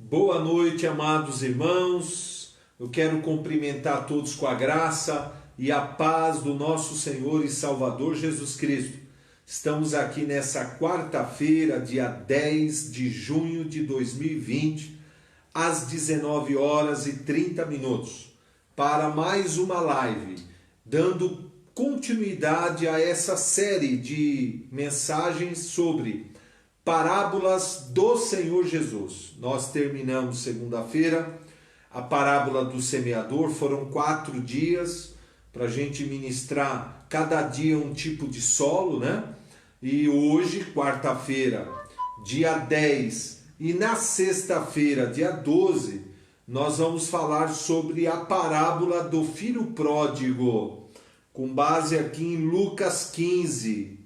Boa noite, amados irmãos. Eu quero cumprimentar todos com a graça e a paz do nosso Senhor e Salvador Jesus Cristo. Estamos aqui nessa quarta-feira, dia 10 de junho de 2020, às 19 horas e 30 minutos, para mais uma live, dando continuidade a essa série de mensagens sobre parábolas do Senhor Jesus. Nós terminamos segunda-feira a parábola do semeador. Foram 4 dias para a gente ministrar cada dia um tipo de solo, né? E hoje, quarta-feira, dia 10, e na sexta-feira, dia 12, nós vamos falar sobre a parábola do filho pródigo, com base aqui em Lucas 15.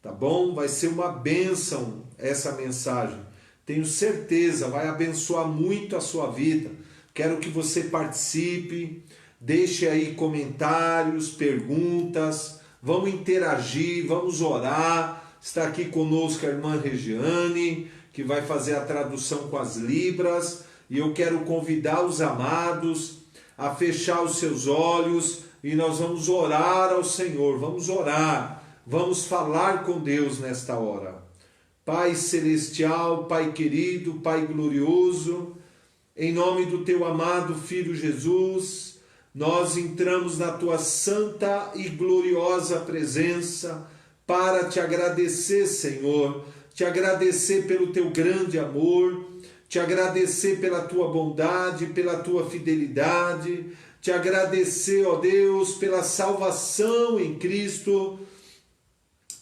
Tá bom? Vai ser uma bênção essa mensagem. Tenho certeza, vai abençoar muito a sua vida. Quero que você participe, deixe aí comentários, perguntas, vamos interagir, vamos orar. Está aqui conosco a irmã Regiane, que vai fazer a tradução com as libras. E eu quero convidar os amados a fechar os seus olhos e nós vamos orar ao Senhor, vamos orar. Vamos falar com Deus nesta hora. Pai celestial, Pai querido, Pai glorioso, em nome do teu amado Filho Jesus, nós entramos na tua santa e gloriosa presença para te agradecer, Senhor, te agradecer pelo teu grande amor, te agradecer pela tua bondade, pela tua fidelidade, te agradecer, ó Deus, pela salvação em Cristo,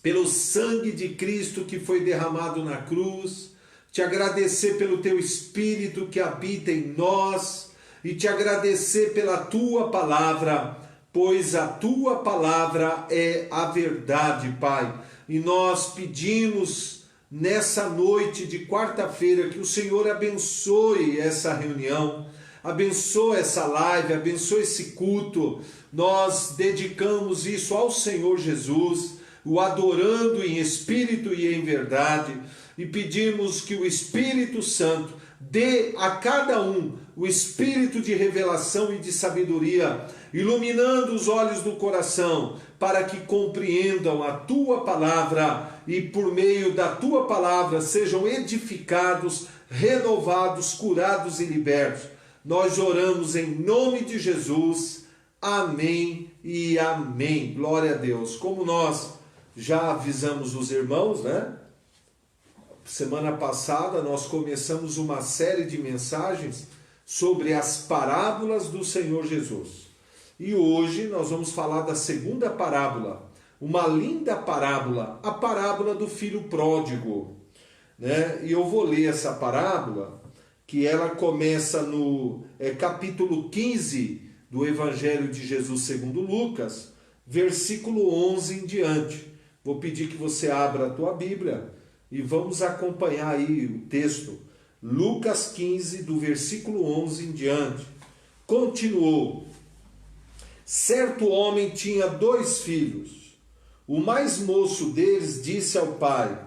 pelo sangue de Cristo que foi derramado na cruz, te agradecer pelo teu Espírito que habita em nós e te agradecer pela tua palavra, pois a tua palavra é a verdade, Pai. E nós pedimos nessa noite de quarta-feira que o Senhor abençoe essa reunião, abençoe essa live, abençoe esse culto. Nós dedicamos isso ao Senhor Jesus, o adorando em espírito e em verdade, e pedimos que o Espírito Santo dê a cada um o espírito de revelação e de sabedoria, iluminando os olhos do coração, para que compreendam a tua palavra e por meio da tua palavra sejam edificados, renovados, curados e libertos. Nós oramos em nome de Jesus. Amém e amém. Glória a Deus. Como nós já avisamos os irmãos, né? Semana passada nós começamos uma série de mensagens sobre as parábolas do Senhor Jesus. E hoje nós vamos falar da segunda parábola, uma linda parábola, a parábola do filho pródigo, né? E eu vou ler essa parábola, que ela começa no capítulo 15 do Evangelho de Jesus segundo Lucas, versículo 11 em diante. Vou pedir que você abra a tua Bíblia e vamos acompanhar aí o texto. Lucas 15, do versículo 11 em diante. Continuou. Certo homem tinha 2 filhos. O mais moço deles disse ao pai: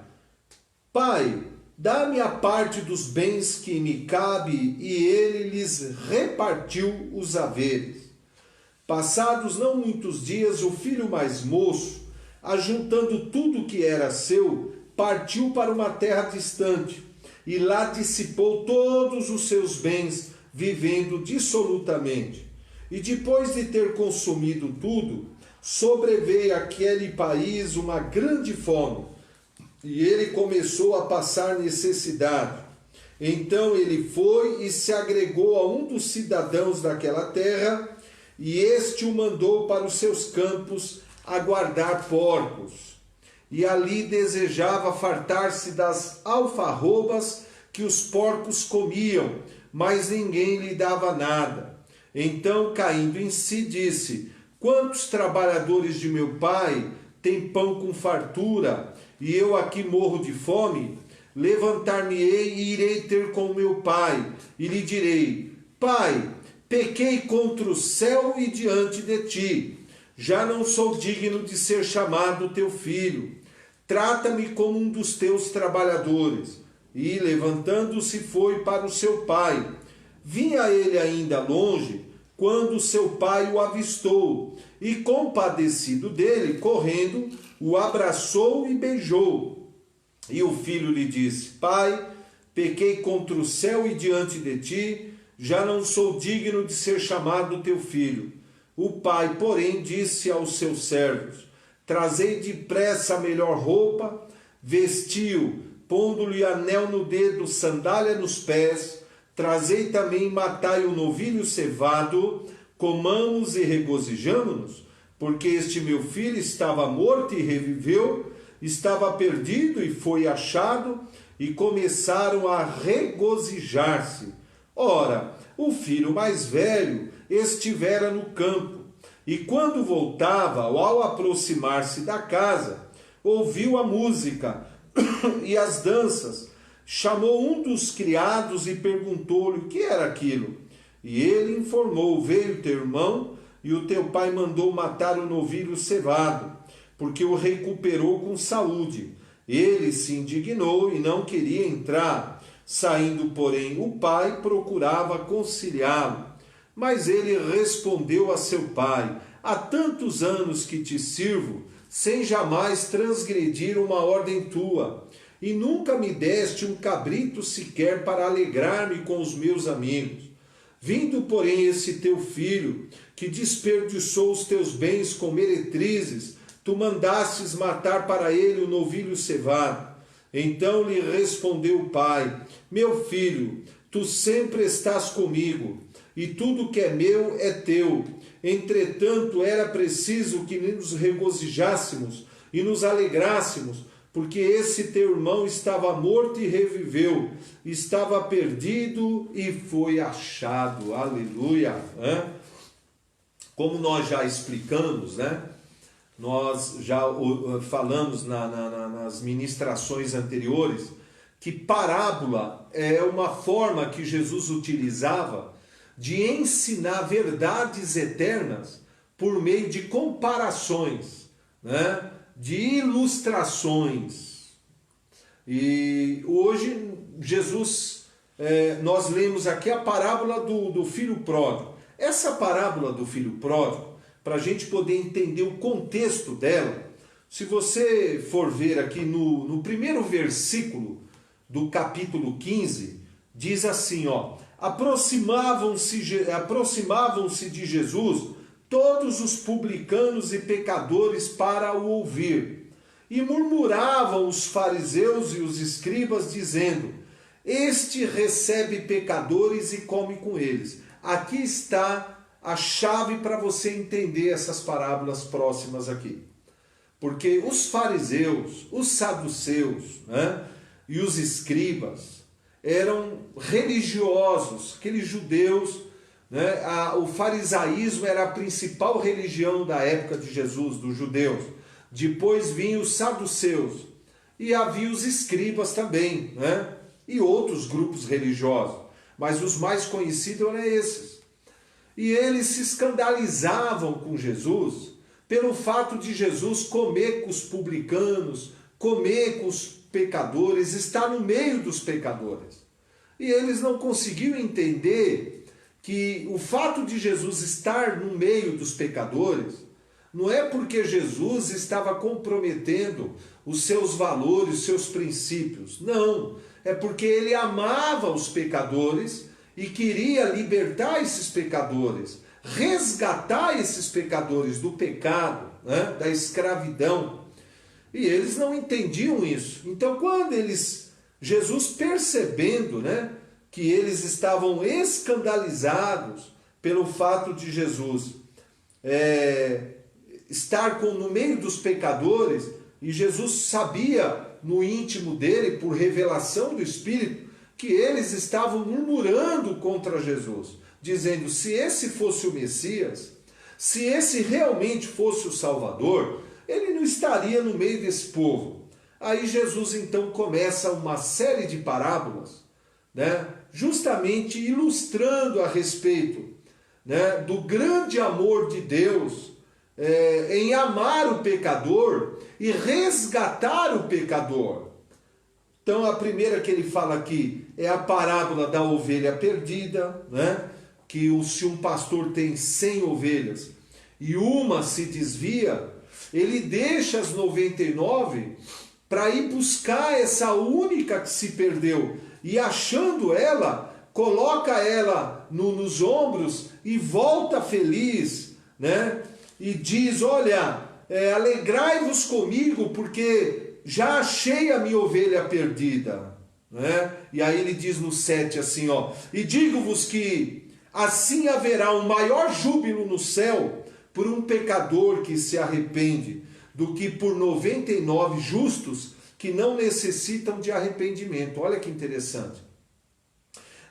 Pai, dá-me a parte dos bens que me cabe, e ele lhes repartiu os haveres. Passados não muitos dias, o filho mais moço, ajuntando tudo que era seu, partiu para uma terra distante, e lá dissipou todos os seus bens, vivendo dissolutamente. E depois de ter consumido tudo, sobreveio àquele país uma grande fome, e ele começou a passar necessidade. Então ele foi e se agregou a um dos cidadãos daquela terra, e este o mandou para os seus campos a guardar porcos, e ali desejava fartar-se das alfarrobas que os porcos comiam, mas ninguém lhe dava nada. Então, caindo em si, disse: Quantos trabalhadores de meu pai têm pão com fartura, e eu aqui morro de fome? Levantar-me-ei e irei ter com meu pai, e lhe direi: Pai, pequei contra o céu e diante de ti. Já não sou digno de ser chamado teu filho. Trata-me como um dos teus trabalhadores. e, levantando-se, foi para o seu pai. Vinha ele ainda longe, quando seu pai o avistou, e, compadecido dele, correndo, o abraçou e beijou. E o filho lhe disse: Pai, pequei contra o céu e diante de ti, já não sou digno de ser chamado teu filho. O pai, porém, disse aos seus servos: Trazei depressa a melhor roupa, vestiu, pondo-lhe anel no dedo, sandália nos pés. Trazei também, matai o novilho cevado, comamos e regozijamo-nos, porque este meu filho estava morto e reviveu, estava perdido e foi achado, e começaram a regozijar-se. Ora, o filho mais velho estivera no campo, e quando voltava, ao aproximar-se da casa, ouviu a música e as danças. Chamou um dos criados e perguntou-lhe o que era aquilo. E ele informou: Veio teu irmão, e o teu pai mandou matar o novilho cevado, porque o recuperou com saúde. Ele se indignou e não queria entrar. Saindo, porém, o pai procurava conciliá-lo. Mas ele respondeu a seu pai: Há tantos anos que te sirvo, sem jamais transgredir uma ordem tua, e nunca me deste um cabrito sequer para alegrar-me com os meus amigos. Vindo, porém, esse teu filho, que desperdiçou os teus bens com meretrizes, tu mandastes matar para ele o novilho cevado. Então lhe respondeu o pai: Meu filho, tu sempre estás comigo, e tudo que é meu é teu. Entretanto, era preciso que nos regozijássemos e nos alegrássemos, porque esse teu irmão estava morto e reviveu, estava perdido e foi achado. Aleluia! Como nós já explicamos, nós já falamos nas ministrações anteriores, que parábola é uma forma que Jesus utilizava de ensinar verdades eternas por meio de comparações, de ilustrações. E hoje Jesus, nós lemos aqui a parábola do filho pródigo. Essa parábola do filho pródigo, para a gente poder entender o contexto dela, se você for ver aqui no primeiro versículo do capítulo 15, diz assim, aproximavam-se de Jesus todos os publicanos e pecadores para o ouvir, e murmuravam os fariseus e os escribas, dizendo: Este recebe pecadores e come com eles. Aqui está a chave para você entender essas parábolas próximas aqui. Porque os fariseus, os saduceus, e os escribas eram religiosos, aqueles judeus. O farisaísmo era a principal religião da época de Jesus, dos judeus. Depois vinham os saduceus e havia os escribas também, e outros grupos religiosos, mas os mais conhecidos eram esses. E eles se escandalizavam com Jesus pelo fato de Jesus comer com os publicanos, comer com os pecadores, estar no meio dos pecadores. E eles não conseguiam entender que o fato de Jesus estar no meio dos pecadores não é porque Jesus estava comprometendo os seus valores, os seus princípios. Não, é porque ele amava os pecadores e queria libertar esses pecadores, resgatar esses pecadores do pecado, da escravidão. E eles não entendiam isso. Então, quando Jesus percebendo, que eles estavam escandalizados pelo fato de Jesus estar no meio dos pecadores, e Jesus sabia no íntimo dele, por revelação do Espírito, que eles estavam murmurando contra Jesus, dizendo: se esse fosse o Messias, se esse realmente fosse o Salvador, ele não estaria no meio desse povo. Aí Jesus então começa uma série de parábolas, justamente ilustrando a respeito do grande amor de Deus em amar o pecador e resgatar o pecador. Então a primeira que ele fala aqui é a parábola da ovelha perdida, né? Que se um pastor tem 100 ovelhas e uma se desvia, ele deixa as 99 para ir buscar essa única que se perdeu. E achando ela, coloca ela nos ombros e volta feliz, né? E diz, olha, alegrai-vos comigo, porque já achei a minha ovelha perdida, né? E aí ele diz no 7 assim, ó, e digo-vos que assim haverá um maior júbilo no céu por um pecador que se arrepende, do que por 99 justos que não necessitam de arrependimento. Olha que interessante.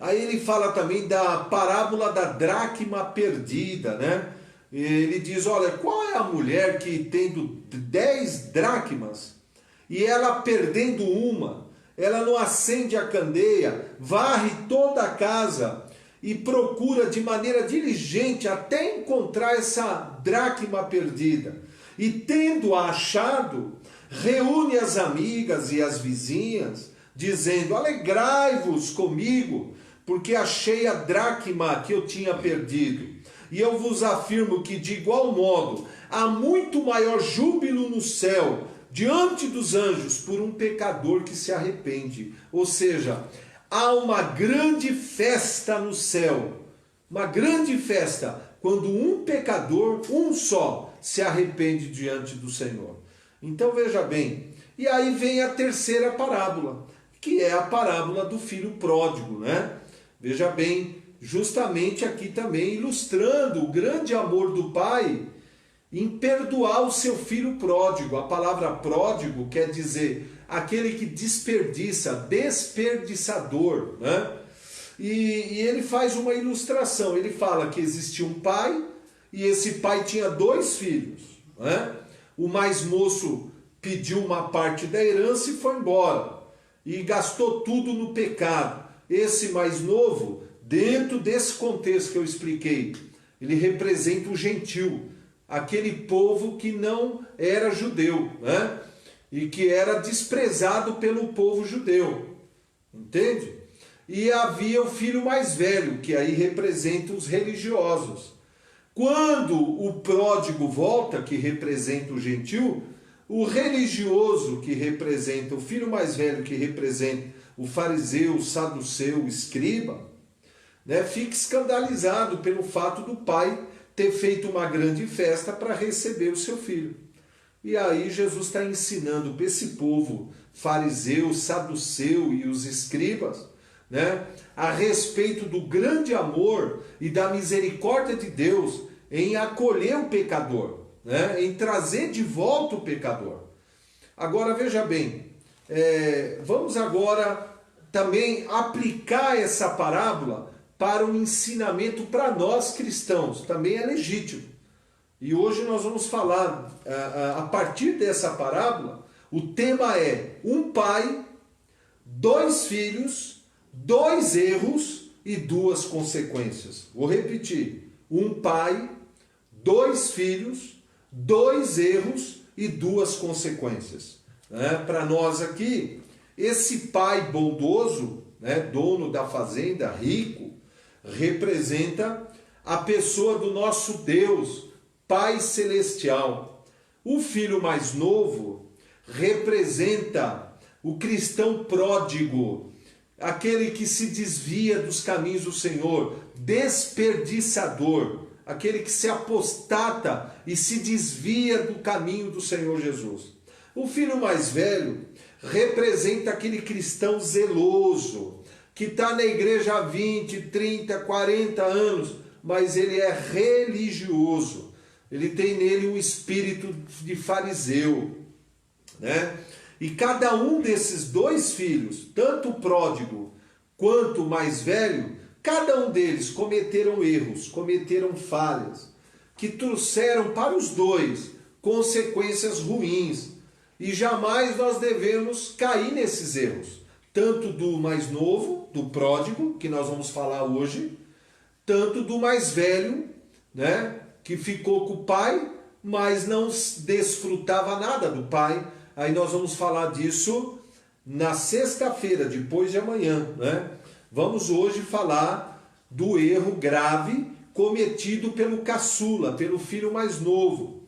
Aí ele fala também da parábola da dracma perdida, né? Ele diz, olha, qual é a mulher que tendo 10 dracmas e ela perdendo uma, ela não acende a candeia, varre toda a casa e procura de maneira diligente até encontrar essa dracma perdida. E tendo-a achado, reúne as amigas e as vizinhas, dizendo, alegrai-vos comigo, porque achei a dracma que eu tinha perdido. E eu vos afirmo que, de igual modo, há muito maior júbilo no céu, diante dos anjos, por um pecador que se arrepende. Ou seja, há uma grande festa no céu, uma grande festa, quando um pecador, um só, se arrepende diante do Senhor. Então veja bem, e aí vem a terceira parábola, que é a parábola do filho pródigo, né? Veja bem, justamente aqui também ilustrando o grande amor do pai em perdoar o seu filho pródigo. A palavra pródigo quer dizer aquele que desperdiça, desperdiçador, né? E ele faz uma ilustração, ele fala que existia um pai e esse pai tinha 2 filhos, né? O mais moço pediu uma parte da herança e foi embora e gastou tudo no pecado. Esse mais novo, dentro desse contexto que eu expliquei, ele representa o gentil, aquele povo que não era judeu, né? E que era desprezado pelo povo judeu, entende? E havia o filho mais velho, que aí representa os religiosos. Quando o pródigo volta, que representa o gentil, o religioso, que representa o filho mais velho, que representa o fariseu, o saduceu, o escriba, né, fica escandalizado pelo fato do pai ter feito uma grande festa para receber o seu filho. E aí Jesus está ensinando para esse povo, fariseu, saduceu e os escribas, né, a respeito do grande amor e da misericórdia de Deus em acolher o pecador, né, em trazer de volta o pecador. Agora veja bem, vamos agora também aplicar essa parábola para um ensinamento para nós cristãos, também é legítimo. E hoje nós vamos falar, a partir dessa parábola, o tema é um pai, 2 filhos, 2 erros e 2 consequências. Vou repetir, um pai, 2 filhos, 2 erros e 2 consequências. Para nós aqui, esse pai bondoso, né, dono da fazenda, rico, representa a pessoa do nosso Deus, Pai Celestial. O filho mais novo representa o cristão pródigo, aquele que se desvia dos caminhos do Senhor, desperdiçador, aquele que se apostata e se desvia do caminho do Senhor Jesus. O filho mais velho representa aquele cristão zeloso, que está na igreja há 20, 30, 40 anos, mas ele é religioso. Ele tem nele um espírito de fariseu, né? E cada um desses 2 filhos, tanto o pródigo quanto o mais velho, cada um deles cometeram erros, cometeram falhas, que trouxeram para os 2 consequências ruins. E jamais nós devemos cair nesses erros. Tanto do mais novo, do pródigo, que nós vamos falar hoje, tanto do mais velho, né, que ficou com o pai, mas não desfrutava nada do pai. Aí nós vamos falar disso na sexta-feira, depois de amanhã, né? Vamos hoje falar do erro grave cometido pelo caçula, pelo filho mais novo,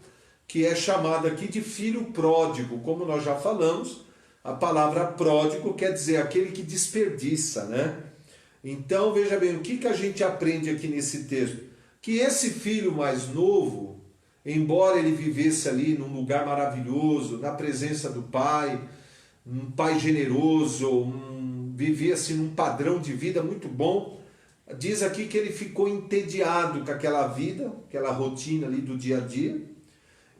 que é chamado aqui de filho pródigo. Como nós já falamos, a palavra pródigo quer dizer aquele que desperdiça, né? Então, veja bem, o que a gente aprende aqui nesse texto? Que esse filho mais novo, embora ele vivesse ali num lugar maravilhoso, na presença do pai, um pai generoso, vivia assim num padrão de vida muito bom, diz aqui que ele ficou entediado com aquela vida, aquela rotina ali do dia a dia,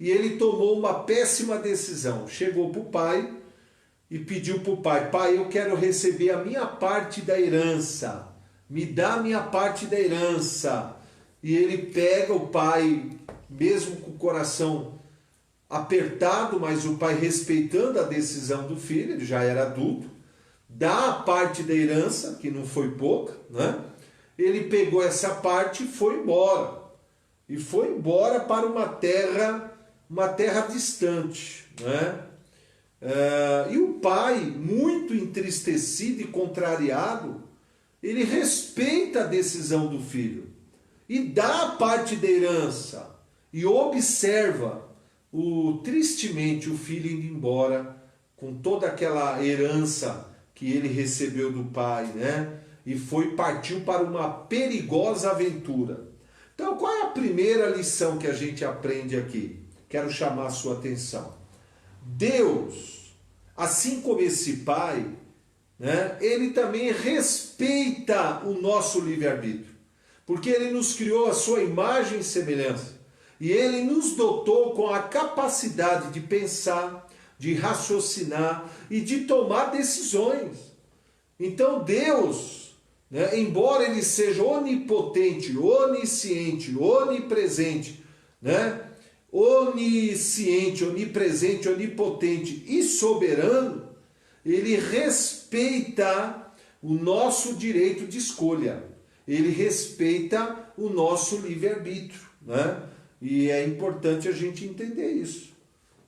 e ele tomou uma péssima decisão. Chegou para o pai e pediu para o pai: pai, eu quero receber a minha parte da herança, me dá a minha parte da herança. E ele pega o pai, mesmo com o coração apertado, mas o pai respeitando a decisão do filho, ele já era adulto, dá a parte da herança, que não foi pouca, né? Ele pegou essa parte e foi embora. E foi embora para uma terra distante, né? E o pai, muito entristecido e contrariado, ele respeita a decisão do filho e dá a parte da herança e observa tristemente o filho indo embora com toda aquela herança que ele recebeu do pai, né? E partiu para uma perigosa aventura. Então, qual é a primeira lição que a gente aprende aqui? Quero chamar a sua atenção. Deus, assim como esse pai, né, ele também respeita o nosso livre-arbítrio, porque ele nos criou a sua imagem e semelhança, e ele nos dotou com a capacidade de pensar, de raciocinar e de tomar decisões. Então Deus, né, embora ele seja onipotente, onisciente, onipresente, né, onisciente, onipresente, onipotente e soberano, ele respeita o nosso direito de escolha, ele respeita o nosso livre-arbítrio, né? E é importante a gente entender isso.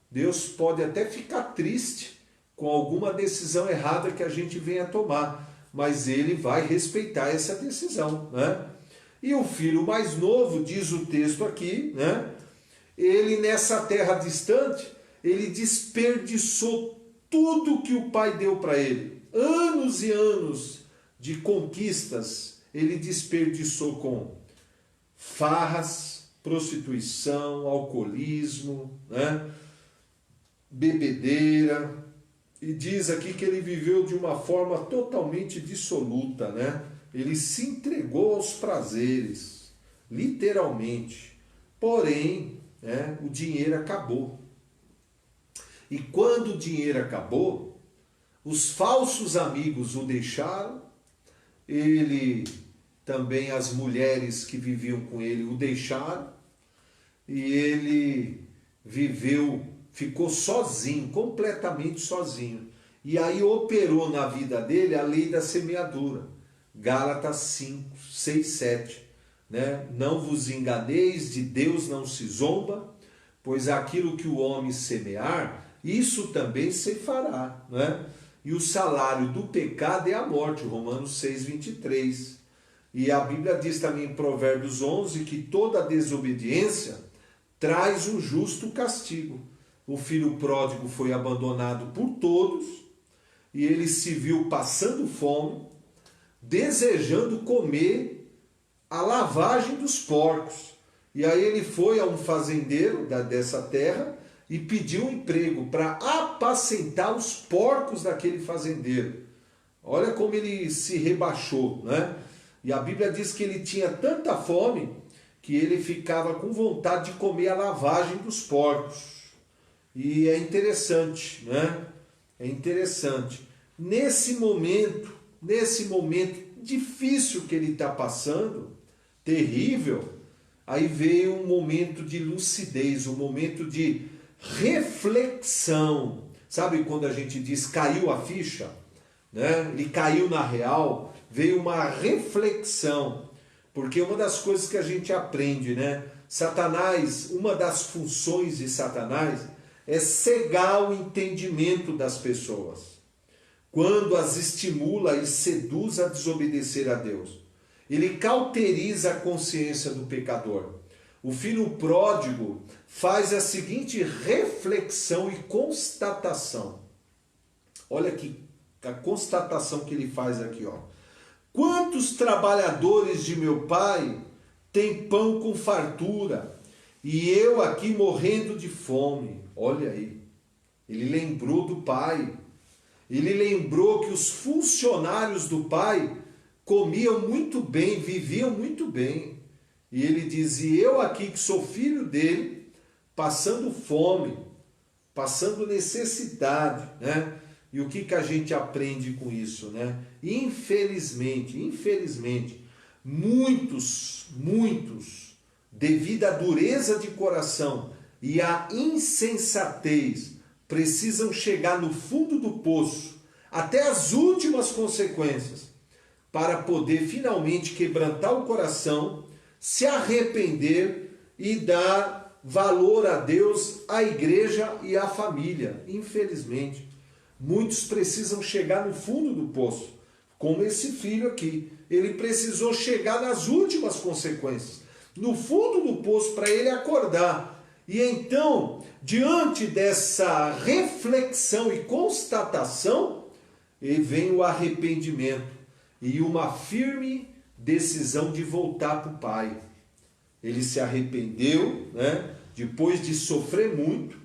Deus pode até ficar triste com alguma decisão errada que a gente venha tomar, mas ele vai respeitar essa decisão, né? E o filho mais novo, diz o texto aqui, né? Ele nessa terra distante, ele desperdiçou tudo que o pai deu para ele. Anos e anos de conquistas ele desperdiçou com farras, prostituição, alcoolismo, né? Bebedeira. E diz aqui que ele viveu de uma forma totalmente dissoluta, né? Ele se entregou aos prazeres, literalmente. Porém, né, o dinheiro acabou. E quando o dinheiro acabou, os falsos amigos o deixaram, também as mulheres que viviam com ele o deixaram, e ele ficou sozinho, completamente sozinho. E aí operou na vida dele a lei da semeadura. Gálatas 5, 6, 7. Né? Não vos enganeis, de Deus não se zomba, pois aquilo que o homem semear, isso também ceifará, né? E o salário do pecado é a morte, Romanos 6, 23. E a Bíblia diz também em Provérbios 11 que toda desobediência traz um justo castigo. O filho pródigo foi abandonado por todos e ele se viu passando fome, desejando comer a lavagem dos porcos. E aí ele foi a um fazendeiro dessa terra e pediu um emprego para apacentar os porcos daquele fazendeiro. Olha como ele se rebaixou, né? E a Bíblia diz que ele tinha tanta fome que ele ficava com vontade de comer a lavagem dos porcos. E é interessante, né? É interessante. Nesse momento difícil que ele está passando, terrível, aí veio um momento de lucidez, um momento de reflexão. Sabe quando a gente diz caiu a ficha? Né? Ele caiu na real, veio uma reflexão. Porque uma das coisas que a gente aprende, né? Satanás, uma das funções de Satanás é cegar o entendimento das pessoas. quando as estimula e seduz a desobedecer a Deus. Ele cauteriza a consciência do pecador. O filho pródigo faz a seguinte reflexão e constatação. Olha aqui a constatação que ele faz aqui, ó. Quantos trabalhadores de meu pai têm pão com fartura e eu aqui morrendo de fome? Olha aí. Ele lembrou do pai. Ele lembrou que os funcionários do pai comiam muito bem, viviam muito bem. E ele diz, e eu aqui que sou filho dele, passando fome, passando necessidade, né? E o que a gente aprende com isso, né? Infelizmente, muitos, devido à dureza de coração e à insensatez, precisam chegar no fundo do poço, até as últimas consequências, para poder finalmente quebrantar o coração, se arrepender e dar valor a Deus, à igreja e à família. Infelizmente, muitos precisam chegar no fundo do poço, como esse filho aqui. Ele precisou chegar nas últimas consequências, no fundo do poço, para ele acordar. E então, diante dessa reflexão e constatação, vem o arrependimento e uma firme decisão de voltar para o pai. Ele se arrependeu, né? Depois de sofrer muito.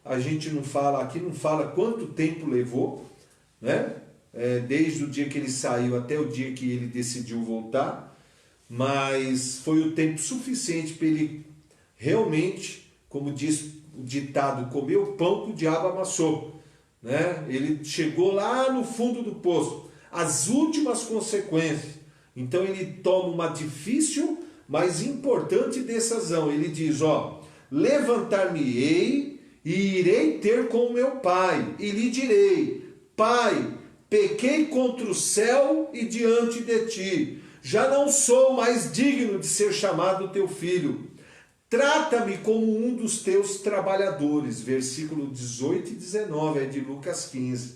A gente não fala aqui, não fala quanto tempo levou, né? Desde o dia que ele saiu até o dia que ele decidiu voltar, mas foi o tempo suficiente para ele realmente, como diz o ditado, comer o pão que o diabo amassou, né? Ele chegou lá no fundo do poço, as últimas consequências. Então ele toma uma difícil, mas importante decisão. Ele diz, ó, levantar-me-ei e irei ter com o meu pai, e lhe direi, pai, pequei contra o céu e diante de ti, já não sou mais digno de ser chamado teu filho. Trata-me como um dos teus trabalhadores. Versículo 18 e 19, é de Lucas 15.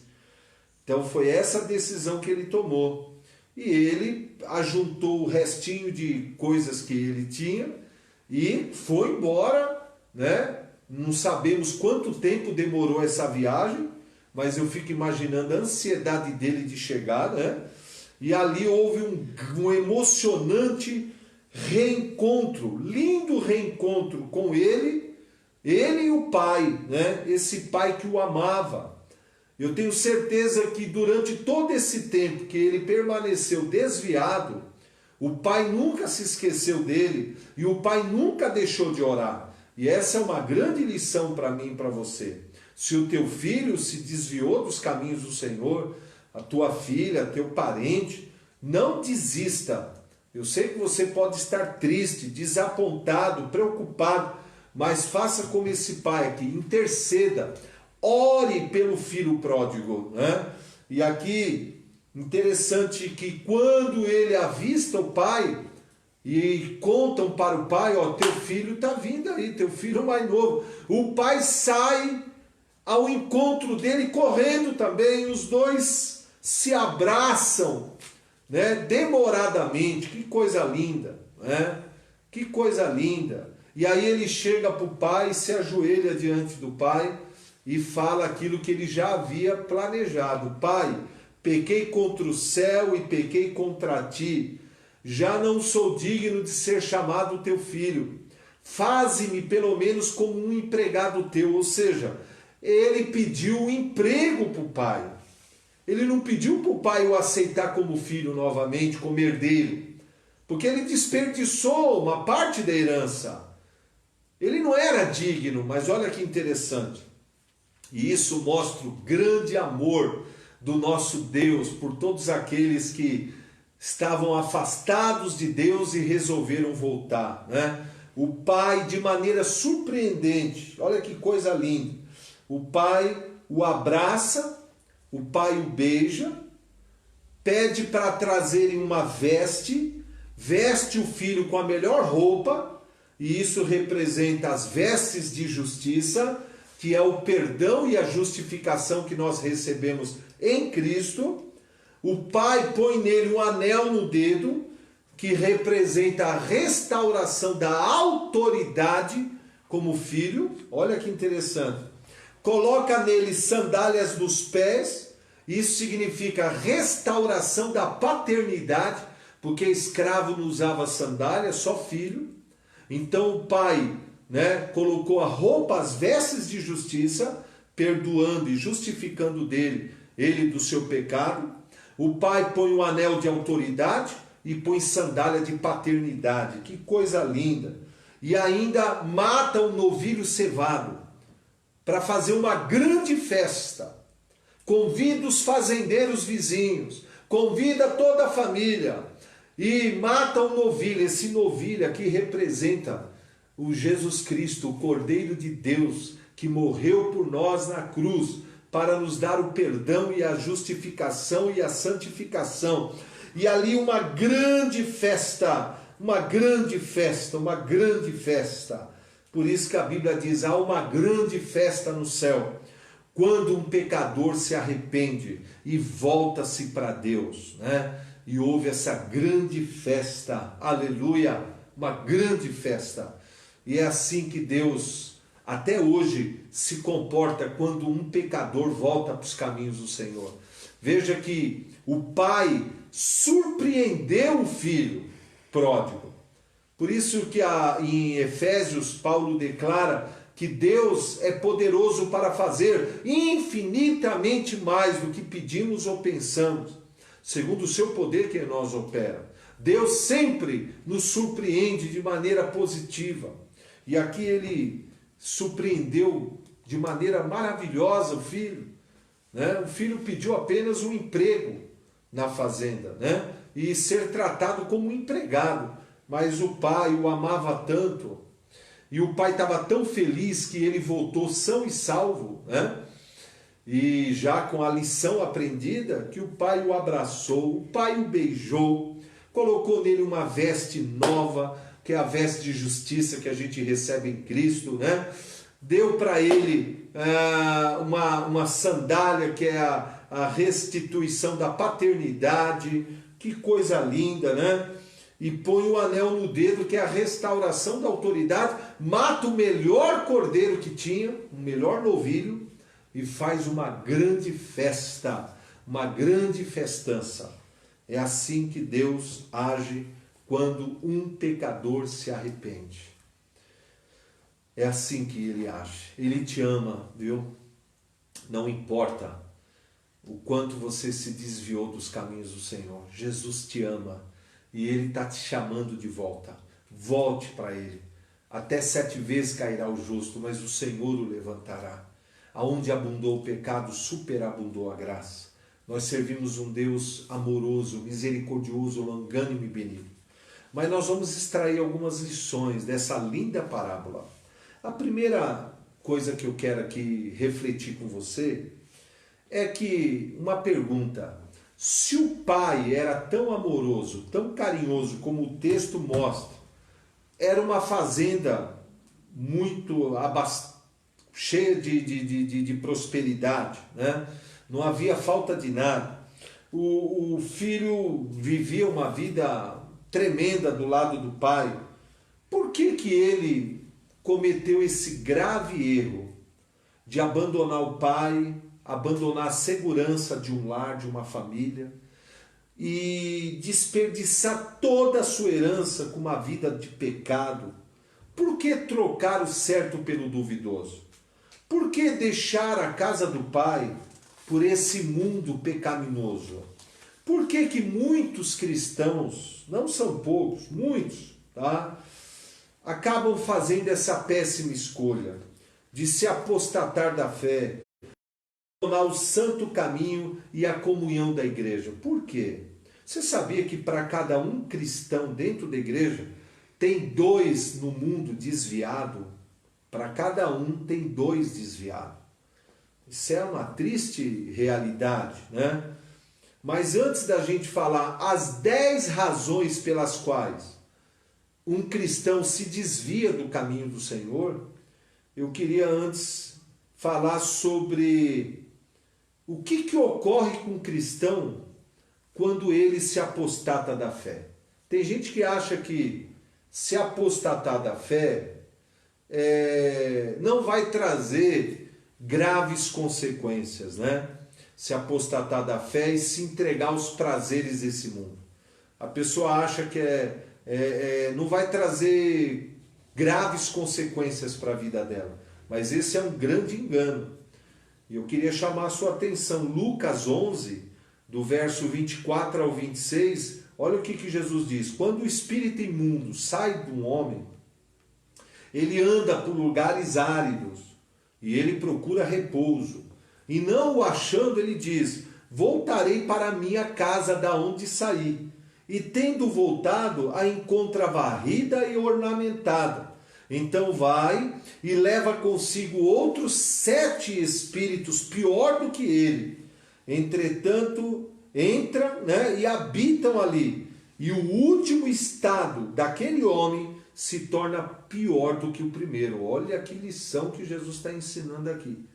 Então foi essa decisão que ele tomou. E ele ajuntou o restinho de coisas que ele tinha e foi embora, né? Não sabemos quanto tempo demorou essa viagem, mas eu fico imaginando a ansiedade dele de chegar, né? E ali houve um emocionante reencontro, lindo reencontro com ele e o pai, né? Esse pai que o amava. Eu tenho certeza que durante todo esse tempo que ele permaneceu desviado, o pai nunca se esqueceu dele e o pai nunca deixou de orar. E essa é uma grande lição para mim e para você. Se o teu filho se desviou dos caminhos do Senhor, a tua filha, teu parente, não desista. Eu sei que você pode estar triste, desapontado, preocupado, mas faça como esse pai aqui, interceda, ore pelo filho pródigo, né? E aqui, interessante que quando ele avista o pai, e contam para o pai, ó, teu filho está vindo aí, teu filho mais novo. O pai sai ao encontro dele correndo também, os dois se abraçam, né, demoradamente. Que coisa linda, né? Que coisa linda. E aí ele chega para o pai, se ajoelha diante do pai e fala aquilo que ele já havia planejado. Pai, pequei contra o céu e pequei contra ti. Já não sou digno de ser chamado teu filho. Faze-me pelo menos como um empregado teu. Ou seja, ele pediu um emprego para o pai. Ele não pediu para o pai o aceitar como filho novamente, como herdeiro. Porque ele desperdiçou uma parte da herança. Ele não era digno, mas olha que interessante. E isso mostra o grande amor do nosso Deus por todos aqueles que estavam afastados de Deus e resolveram voltar, né? O pai, de maneira surpreendente, olha que coisa linda, o pai o abraça, o pai o beija, pede para trazerem uma veste, veste o filho com a melhor roupa, e isso representa as vestes de justiça, que é o perdão e a justificação que nós recebemos em Cristo, o Pai põe nele um anel no dedo, que representa a restauração da autoridade como filho. Olha que interessante. Coloca nele sandálias nos pés, isso significa restauração da paternidade, porque escravo não usava sandália, só filho. Então o pai, colocou a roupa, as vestes de justiça, perdoando e justificando ele do seu pecado. O pai põe um anel de autoridade e põe sandália de paternidade. Que coisa linda! E ainda mata um novilho cevado para fazer uma grande festa. Convida os fazendeiros vizinhos, convida toda a família e mata um novilho. Esse novilho aqui representa o Jesus Cristo, o Cordeiro de Deus, que morreu por nós na cruz para nos dar o perdão e a justificação e a santificação. E ali uma grande festa, uma grande festa, uma grande festa. Por isso que a Bíblia diz, há uma grande festa no céu, quando um pecador se arrepende e volta-se para Deus, E houve essa grande festa, aleluia, uma grande festa. E é assim que Deus, até hoje, se comporta quando um pecador volta para os caminhos do Senhor. Veja que o pai surpreendeu o filho pródigo. Por isso que em Efésios, Paulo declara que Deus é poderoso para fazer infinitamente mais do que pedimos ou pensamos, segundo o seu poder que em nós opera. Deus sempre nos surpreende de maneira positiva. E aqui ele surpreendeu de maneira maravilhosa o filho. O filho pediu apenas um emprego na fazenda, e ser tratado como um empregado. Mas o pai o amava tanto, e o pai estava tão feliz que ele voltou são e salvo, e já com a lição aprendida, que o pai o abraçou, o pai o beijou, colocou nele uma veste nova, que é a veste de justiça que a gente recebe em Cristo, Deu para ele uma sandália, que é a restituição da paternidade. Que coisa linda, E põe o anel no dedo, que é a restauração da autoridade, mata o melhor cordeiro que tinha, o melhor novilho, e faz uma grande festa, uma grande festança. É assim que Deus age quando um pecador se arrepende. É assim que ele age. Ele te ama, viu? Não importa o quanto você se desviou dos caminhos do Senhor. Jesus te ama e Ele está te chamando de volta. Volte para Ele. Até 7 vezes cairá o justo, mas o Senhor o levantará. Aonde abundou o pecado, superabundou a graça. Nós servimos um Deus amoroso, misericordioso, longânimo e benigno. Mas nós vamos extrair algumas lições dessa linda parábola. A primeira coisa que eu quero aqui refletir com você é que uma pergunta: se o pai era tão amoroso, tão carinhoso como o texto mostra, era uma fazenda muito cheia de prosperidade, Não havia falta de nada. O filho vivia uma vida tremenda do lado do pai. Por que ele cometeu esse grave erro de abandonar o pai, abandonar a segurança de um lar, de uma família, e desperdiçar toda a sua herança com uma vida de pecado? Por que trocar o certo pelo duvidoso? Por que deixar a casa do pai por esse mundo pecaminoso? Por que muitos cristãos, não são poucos, muitos, acabam fazendo essa péssima escolha de se apostatar da fé, abandonar o santo caminho e a comunhão da igreja? Por quê? Você sabia que para cada um cristão dentro da igreja, tem 2 no mundo desviado? Para cada um tem 2 desviados. Isso é uma triste realidade, Mas antes da gente falar as 10 razões pelas quais um cristão se desvia do caminho do Senhor, eu queria antes falar sobre O que ocorre com o cristão quando ele se apostata da fé? Tem gente que acha que se apostatar da fé não vai trazer graves consequências, né? Se apostatar da fé e se entregar aos prazeres desse mundo. A pessoa acha que não vai trazer graves consequências para a vida dela. Mas esse é um grande engano. E eu queria chamar a sua atenção. Lucas 11, do verso 24 ao 26, olha o que Jesus diz. Quando o espírito imundo sai de um homem, ele anda por lugares áridos e ele procura repouso. E não o achando, ele diz, voltarei para a minha casa da onde saí. E tendo voltado, a encontra varrida e ornamentada. Então vai e leva consigo outros 7 espíritos pior do que ele. Entretanto, entram, e habitam ali. E o último estado daquele homem se torna pior do que o primeiro. Olha que lição que Jesus está ensinando aqui.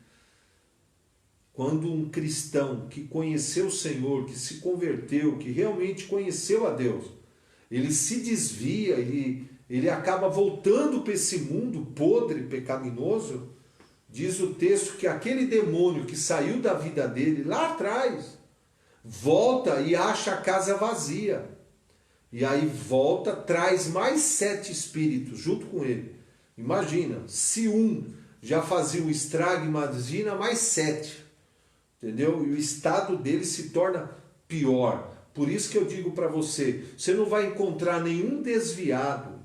Quando um cristão que conheceu o Senhor, que se converteu, que realmente conheceu a Deus, ele se desvia, ele acaba voltando para esse mundo podre, pecaminoso, diz o texto que aquele demônio que saiu da vida dele lá atrás, volta e acha a casa vazia. E aí volta, traz mais 7 espíritos junto com ele. Imagina, se um já fazia um estrago, imagina mais 7. Entendeu? E o estado dele se torna pior. Por isso que eu digo para você, você não vai encontrar nenhum desviado,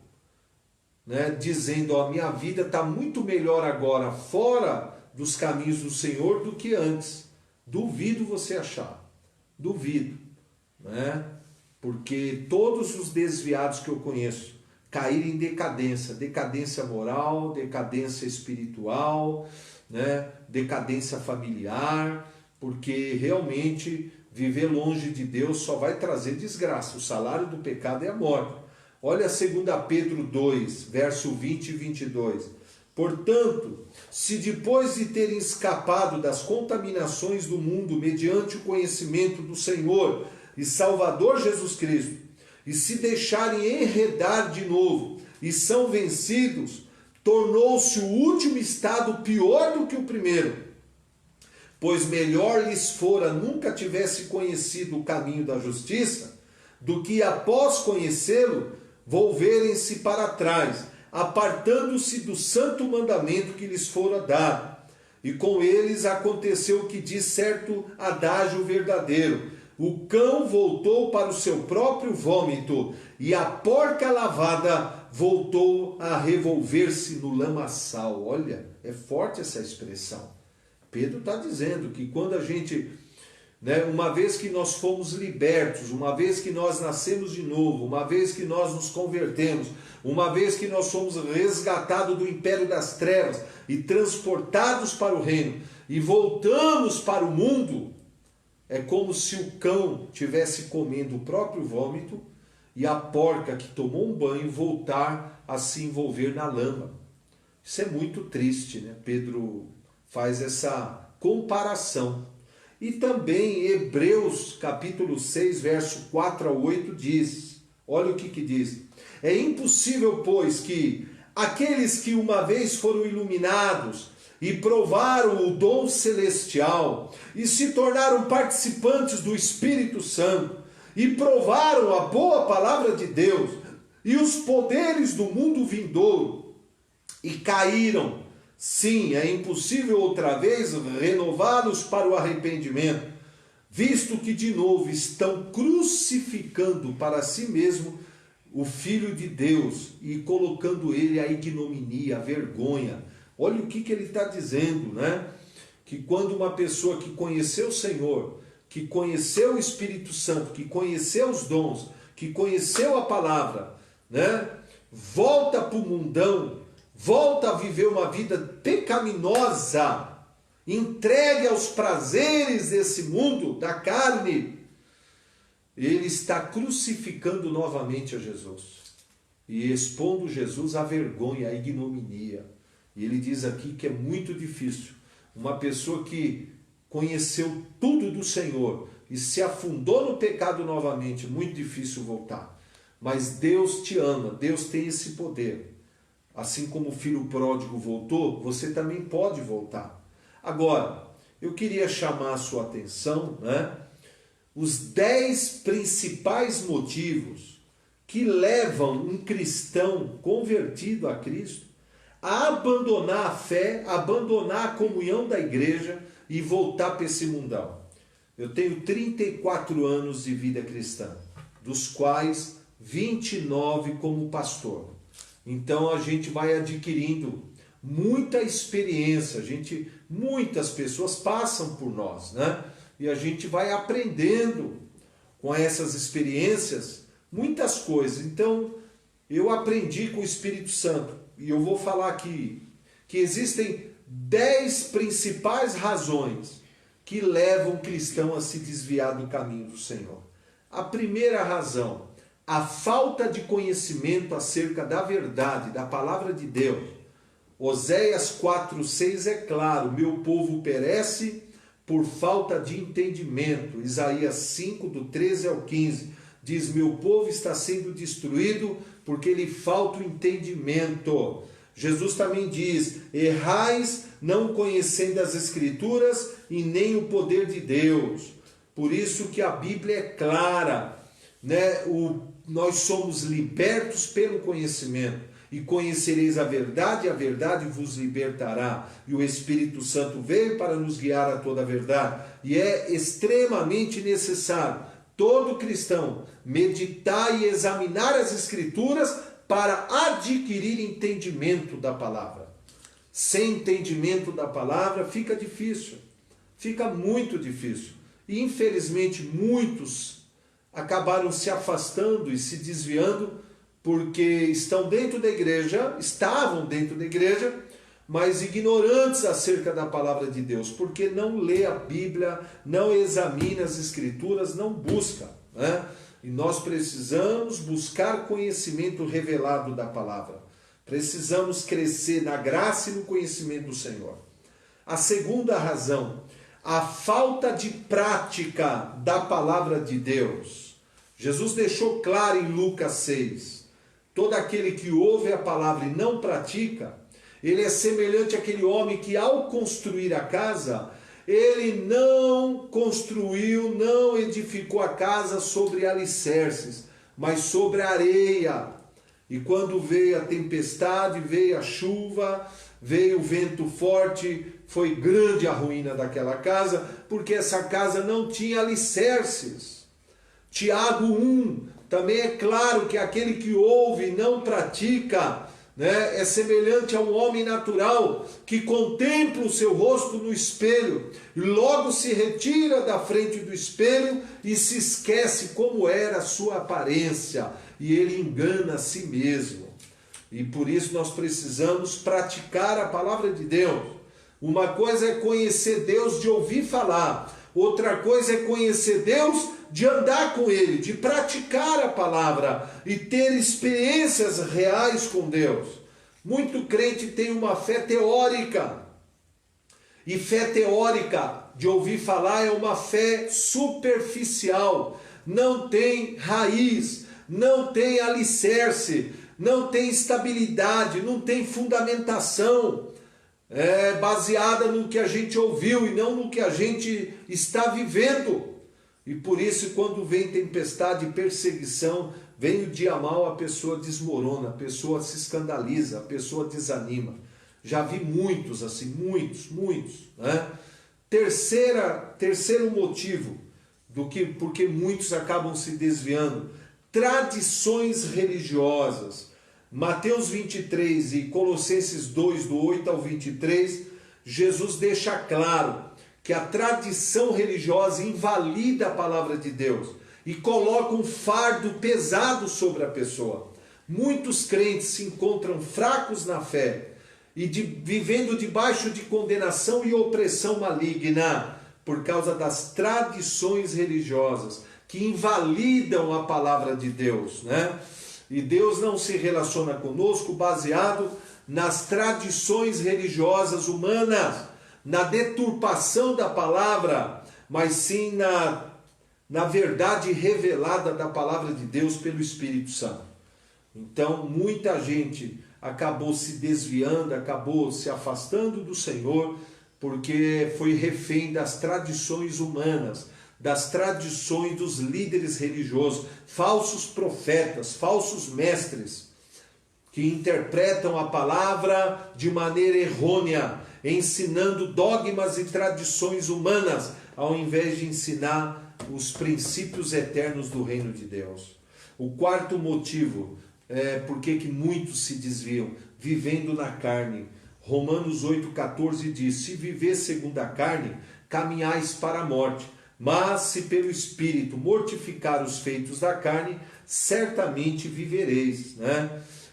dizendo, minha vida está muito melhor agora fora dos caminhos do Senhor do que antes. Duvido você achar. Duvido. Porque todos os desviados que eu conheço caíram em decadência. Decadência moral, decadência espiritual, decadência familiar. Porque realmente viver longe de Deus só vai trazer desgraça. O salário do pecado é a morte. Olha 2 Pedro 2, verso 20 e 22. Portanto, se depois de terem escapado das contaminações do mundo mediante o conhecimento do Senhor e Salvador Jesus Cristo, e se deixarem enredar de novo e são vencidos, tornou-se o último estado pior do que o primeiro. Pois melhor lhes fora nunca tivesse conhecido o caminho da justiça, do que após conhecê-lo, volverem-se para trás, apartando-se do santo mandamento que lhes fora dado. E com eles aconteceu o que diz certo adágio verdadeiro: o cão voltou para o seu próprio vômito, e a porca lavada voltou a revolver-se no lamaçal. Olha, é forte essa expressão. Pedro está dizendo que quando a gente, uma vez que nós fomos libertos, uma vez que nós nascemos de novo, uma vez que nós nos convertemos, uma vez que nós somos resgatados do império das trevas e transportados para o reino e voltamos para o mundo, é como se o cão estivesse comendo o próprio vômito e a porca que tomou um banho voltar a se envolver na lama. Isso é muito triste, Pedro faz essa comparação. E também Hebreus capítulo 6, verso 4 a 8 diz, olha o que diz: é impossível, pois, que aqueles que uma vez foram iluminados e provaram o dom celestial e se tornaram participantes do Espírito Santo e provaram a boa palavra de Deus e os poderes do mundo vindouro e caíram, sim, é impossível outra vez renová-los para o arrependimento, visto que de novo estão crucificando para si mesmo o Filho de Deus e colocando ele a ignominia, a vergonha. Olha o que ele está dizendo, Que quando uma pessoa que conheceu o Senhor, que conheceu o Espírito Santo, que conheceu os dons, que conheceu a palavra, volta para o mundão, volta a viver uma vida pecaminosa, entregue aos prazeres desse mundo, da carne, ele está crucificando novamente a Jesus e expondo Jesus à vergonha, à ignominia. E ele diz aqui que é muito difícil uma pessoa que conheceu tudo do Senhor e se afundou no pecado novamente, muito difícil voltar. Mas Deus te ama, Deus tem esse poder. Assim como o filho pródigo voltou, você também pode voltar. Agora, eu queria chamar a sua atenção, os 10 principais motivos que levam um cristão convertido a Cristo a abandonar a fé, abandonar a comunhão da igreja e voltar para esse mundão. Eu tenho 34 anos de vida cristã, dos quais 29 como pastor. Então a gente vai adquirindo muita experiência, muitas pessoas passam por nós, E a gente vai aprendendo com essas experiências muitas coisas. Então eu aprendi com o Espírito Santo, e eu vou falar aqui, que existem 10 principais razões que levam o cristão a se desviar do caminho do Senhor. A primeira razão, a falta de conhecimento acerca da verdade, da palavra de Deus. Oséias 4:6 é claro, meu povo perece por falta de entendimento. Isaías 5, do 13 ao 15, diz, meu povo está sendo destruído porque lhe falta o entendimento. Jesus também diz, errais não conhecendo as Escrituras e nem o poder de Deus. Por isso que a Bíblia é clara, nós somos libertos pelo conhecimento. E conhecereis a verdade vos libertará. E o Espírito Santo veio para nos guiar a toda a verdade. E é extremamente necessário, todo cristão, meditar e examinar as Escrituras para adquirir entendimento da palavra. Sem entendimento da palavra fica difícil, fica muito difícil. E infelizmente muitos acabaram se afastando e se desviando porque estavam dentro da igreja, mas ignorantes acerca da palavra de Deus, porque não lê a Bíblia, não examina as Escrituras, não busca. E nós precisamos buscar conhecimento revelado da palavra. Precisamos crescer na graça e no conhecimento do Senhor. A segunda razão, a falta de prática da palavra de Deus. Jesus deixou claro em Lucas 6, todo aquele que ouve a palavra e não pratica, ele é semelhante àquele homem que ao construir a casa, ele não construiu, não edificou a casa sobre alicerces, mas sobre areia. E quando veio a tempestade, veio a chuva, veio o vento forte, foi grande a ruína daquela casa, porque essa casa não tinha alicerces. Tiago 1, também é claro que aquele que ouve e não pratica, é semelhante a um homem natural que contempla o seu rosto no espelho e logo se retira da frente do espelho e se esquece como era a sua aparência e ele engana a si mesmo. E por isso nós precisamos praticar a palavra de Deus. Uma coisa é conhecer Deus de ouvir falar, outra coisa é conhecer Deus de andar com Ele, de praticar a palavra e ter experiências reais com Deus. Muito crente tem uma fé teórica. E fé teórica, de ouvir falar, é uma fé superficial. Não tem raiz, não tem alicerce, não tem estabilidade, não tem fundamentação. É baseada no que a gente ouviu e não no que a gente está vivendo. E por isso, quando vem tempestade e perseguição, vem o dia mau, a pessoa desmorona, a pessoa se escandaliza, a pessoa desanima. Já vi muitos assim, muitos. Terceiro motivo porque muitos acabam se desviando, tradições religiosas. Mateus 23 e Colossenses 2, do 8 ao 23, Jesus deixa claro que a tradição religiosa invalida a palavra de Deus e coloca um fardo pesado sobre a pessoa. Muitos crentes se encontram fracos na fé e vivendo debaixo de condenação e opressão maligna por causa das tradições religiosas que invalidam a palavra de Deus, E Deus não se relaciona conosco baseado nas tradições religiosas humanas, na deturpação da palavra, mas sim na verdade revelada da palavra de Deus pelo Espírito Santo. Então, muita gente acabou se desviando, acabou se afastando do Senhor, porque foi refém das tradições humanas, das tradições dos líderes religiosos, falsos profetas, falsos mestres, que interpretam a palavra de maneira errônea, ensinando dogmas e tradições humanas, ao invés de ensinar os princípios eternos do reino de Deus. O quarto motivo é porque que muitos se desviam, vivendo na carne. Romanos 8,14 diz: se viver segundo a carne, caminhais para a morte, mas se pelo Espírito mortificar os feitos da carne, certamente vivereis.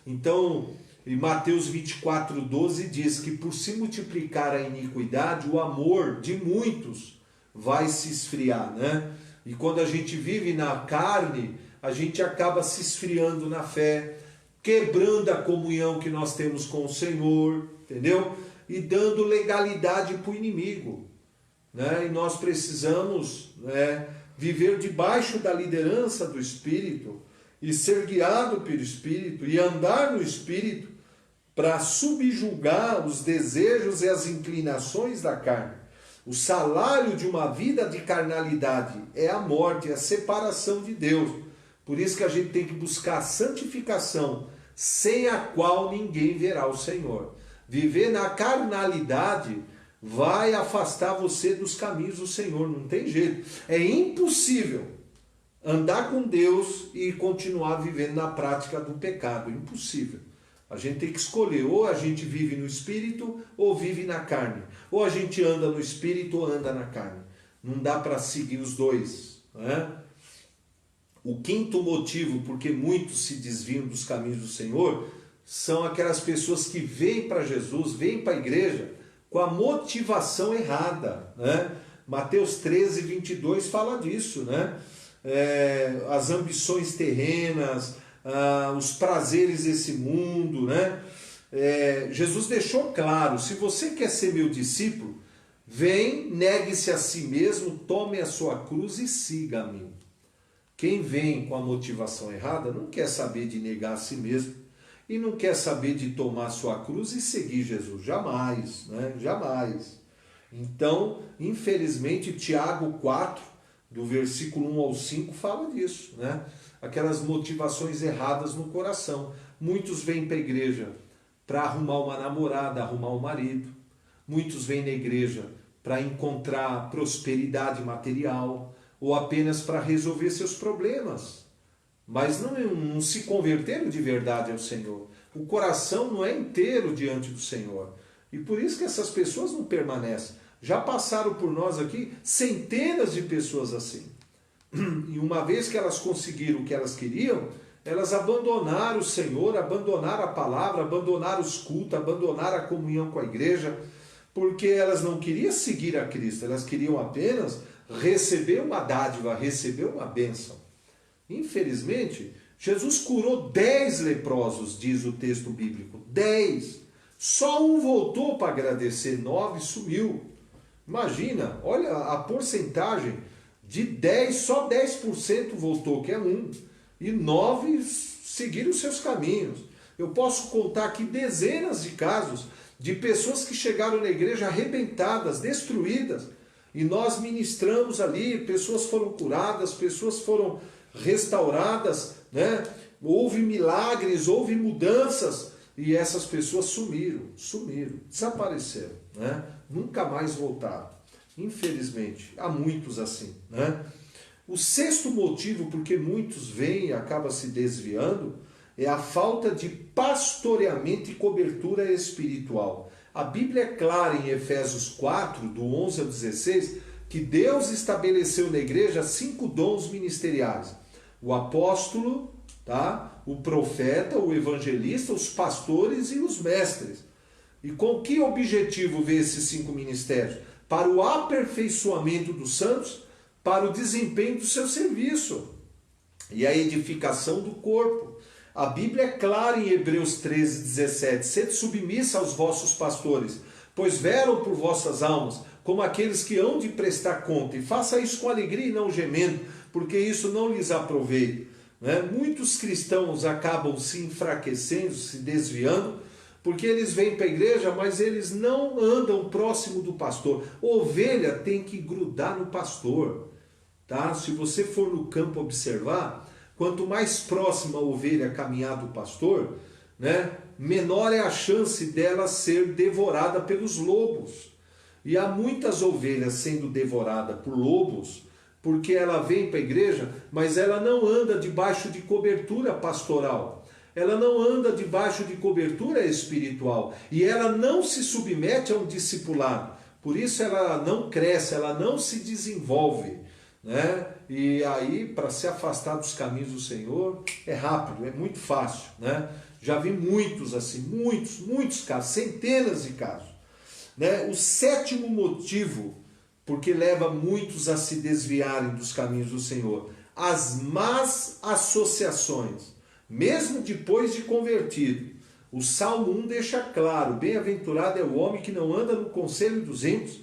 Então, em Mateus 24,12 diz que por se multiplicar a iniquidade, o amor de muitos vai se esfriar. E quando a gente vive na carne, a gente acaba se esfriando na fé, quebrando a comunhão que nós temos com o Senhor, entendeu? E dando legalidade para o inimigo. E nós precisamos viver debaixo da liderança do Espírito e ser guiado pelo Espírito e andar no Espírito para subjugar os desejos e as inclinações da carne. O salário de uma vida de carnalidade é a morte, é a separação de Deus. Por isso que a gente tem que buscar a santificação, sem a qual ninguém verá o Senhor. Viver na carnalidade vai afastar você dos caminhos do Senhor, não tem jeito. É impossível andar com Deus e continuar vivendo na prática do pecado, impossível. A gente tem que escolher, ou a gente vive no Espírito ou vive na carne. Ou a gente anda no Espírito ou anda na carne. Não dá para seguir os dois. O quinto motivo porque muitos se desviam dos caminhos do Senhor são aquelas pessoas que vêm para Jesus, vêm para a igreja com a motivação errada. Mateus 13:22 fala disso. As ambições terrenas, os prazeres desse mundo. Jesus deixou claro: se você quer ser meu discípulo, vem, negue-se a si mesmo, tome a sua cruz e siga-me. Quem vem com a motivação errada não quer saber de negar a si mesmo e não quer saber de tomar a sua cruz e seguir Jesus. Jamais, jamais. Então, infelizmente, Tiago 4, do versículo 1 ao 5, fala disso. Aquelas motivações erradas no coração. Muitos vêm para a igreja para arrumar uma namorada, arrumar um marido. Muitos vêm na igreja para encontrar prosperidade material, ou apenas para resolver seus problemas, mas não se converteram de verdade ao Senhor. O coração não é inteiro diante do Senhor, e por isso que essas pessoas não permanecem. Já passaram por nós aqui centenas de pessoas assim, e uma vez que elas conseguiram o que elas queriam, elas abandonaram o Senhor, abandonaram a palavra, abandonaram os cultos, abandonaram a comunhão com a igreja, porque elas não queriam seguir a Cristo, elas queriam apenas receber uma dádiva, receber uma bênção. Infelizmente, Jesus curou 10 leprosos, diz o texto bíblico. 10. Só um voltou para agradecer, 9 sumiu. Imagina, olha a porcentagem de 10, só 10% voltou, que é um. E 9 seguiram os seus caminhos. Eu posso contar aqui dezenas de casos de pessoas que chegaram na igreja arrebentadas, destruídas, e nós ministramos ali, pessoas foram curadas, pessoas foram restauradas, houve milagres, houve mudanças, e essas pessoas sumiram, desapareceram, nunca mais voltaram. Infelizmente, há muitos assim. O sexto motivo porque muitos vêm e acabam se desviando é a falta de pastoreamento e cobertura espiritual. A Bíblia é clara em Efésios 4, do 11 ao 16, que Deus estabeleceu na igreja 5 dons ministeriais. O apóstolo, o profeta, o evangelista, os pastores e os mestres. E com que objetivo vê esses 5 ministérios? Para o aperfeiçoamento dos santos, para o desempenho do seu serviço e a edificação do corpo. A Bíblia é clara em Hebreus 13, 17. Sede submissa aos vossos pastores, pois velam por vossas almas, como aqueles que hão de prestar conta, e faça isso com alegria e não gemendo, porque isso não lhes aproveita. Né? Muitos cristãos acabam se enfraquecendo, se desviando, porque eles vêm para a igreja, mas eles não andam próximo do pastor. Ovelha tem que grudar no pastor. Tá? Se você for no campo observar, quanto mais próxima a ovelha caminhar do pastor, né, menor é a chance dela ser devorada pelos lobos. E há muitas ovelhas sendo devoradas por lobos, porque ela vem para a igreja, mas ela não anda debaixo de cobertura pastoral. Ela não anda debaixo de cobertura espiritual. E ela não se submete a um discipulado. Por isso ela não cresce, ela não se desenvolve. Né? E aí, para se afastar dos caminhos do Senhor, é rápido, é muito fácil. Né? Já vi muitos assim, muitos casos, centenas de casos. Né? O sétimo motivo porque leva muitos a se desviarem dos caminhos do Senhor: as más associações, mesmo depois de convertido. O Salmo 1 deixa claro: bem-aventurado é o homem que não anda no conselho dos ímpios,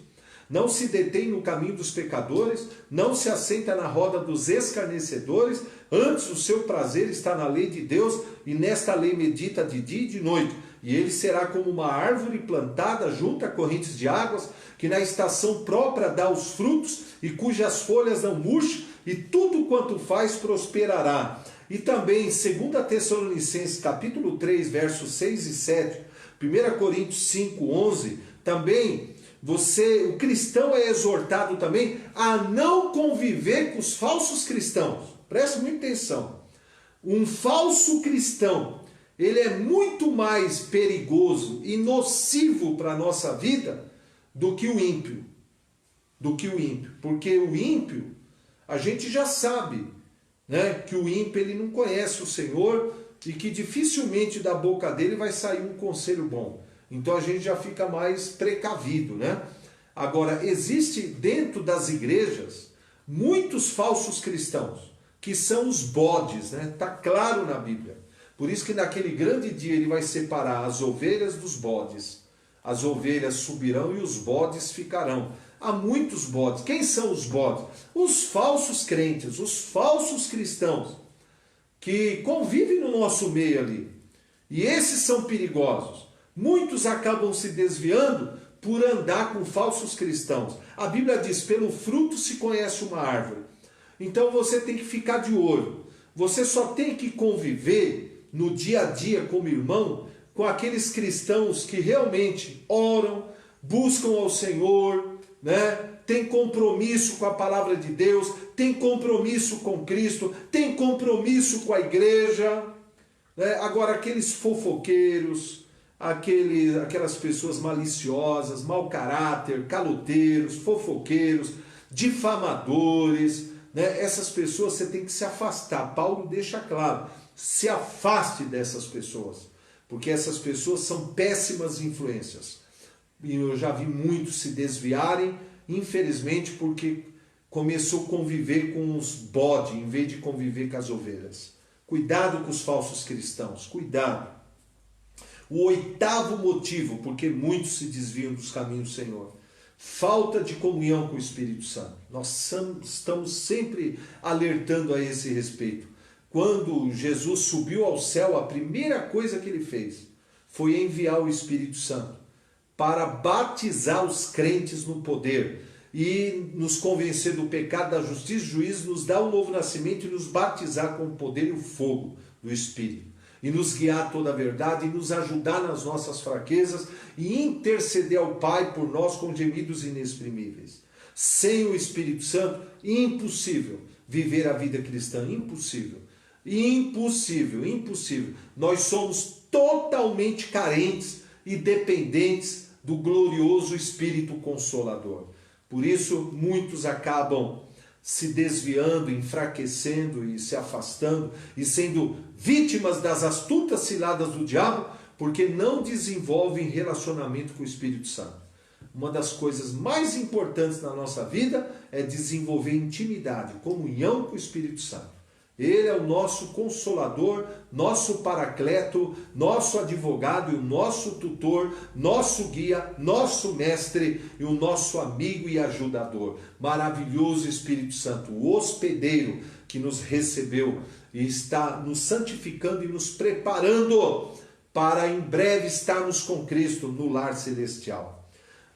não se detém no caminho dos pecadores, não se assenta na roda dos escarnecedores, antes o seu prazer está na lei de Deus, e nesta lei medita de dia e de noite. E ele será como uma árvore plantada junto a correntes de águas, que na estação própria dá os frutos, e cujas folhas não murcham, e tudo quanto faz prosperará. E também, 2 Tessalonicenses, capítulo 3, versos 6 e 7, 1 Coríntios 5, 11, também o cristão é exortado também a não conviver com os falsos cristãos. Preste muita atenção. Um falso cristão, ele é muito mais perigoso e nocivo para a nossa vida do que o ímpio. Porque o ímpio, a gente já sabe, né, que o ímpio ele não conhece o Senhor e que dificilmente da boca dele vai sair um conselho bom. Então a gente já fica mais precavido, né? Agora, existe dentro das igrejas muitos falsos cristãos, que são os bodes, né? Está claro na Bíblia. Por isso que naquele grande dia ele vai separar as ovelhas dos bodes. As ovelhas subirão e os bodes ficarão. Há muitos bodes. Quem são os bodes? Os falsos crentes, os falsos cristãos, que convivem no nosso meio ali. E esses são perigosos. Muitos acabam se desviando por andar com falsos cristãos. A Bíblia diz: pelo fruto se conhece uma árvore. Então você tem que ficar de olho. Você só tem que conviver no dia a dia como irmão com aqueles cristãos que realmente oram, buscam ao Senhor, né? Tem compromisso com a palavra de Deus, tem compromisso com Cristo, tem compromisso com a igreja. Né? Agora, aqueles fofoqueiros, aquelas pessoas maliciosas, mau caráter, caloteiros, fofoqueiros, difamadores, né? Essas pessoas você tem que se afastar. Paulo deixa claro: se afaste dessas pessoas, porque essas pessoas são péssimas influências. E eu já vi muitos se desviarem, infelizmente, porque começou a conviver com os bodes em vez de conviver com as ovelhas. Cuidado com os falsos cristãos, cuidado. O oitavo motivo porque muitos se desviam dos caminhos do Senhor: falta de comunhão com o Espírito Santo. Nós estamos sempre alertando a esse respeito. Quando Jesus subiu ao céu, a primeira coisa que ele fez foi enviar o Espírito Santo para batizar os crentes no poder e nos convencer do pecado, da justiça e do juízo, nos dar um novo nascimento e nos batizar com o poder e o fogo do Espírito. E nos guiar a toda a verdade, e nos ajudar nas nossas fraquezas, e interceder ao Pai por nós com gemidos inexprimíveis. Sem o Espírito Santo, impossível viver a vida cristã, impossível. Impossível. Nós somos totalmente carentes e dependentes do glorioso Espírito Consolador. Por isso, muitos acabam se desviando, enfraquecendo e se afastando e sendo vítimas das astutas ciladas do diabo, porque não desenvolvem relacionamento com o Espírito Santo. Uma das coisas mais importantes na nossa vida é desenvolver intimidade, comunhão com o Espírito Santo. Ele é o nosso consolador, nosso paracleto, nosso advogado e o nosso tutor, nosso guia, nosso mestre e o nosso amigo e ajudador. Maravilhoso Espírito Santo, o hospedeiro que nos recebeu e está nos santificando e nos preparando para em breve estarmos com Cristo no lar celestial.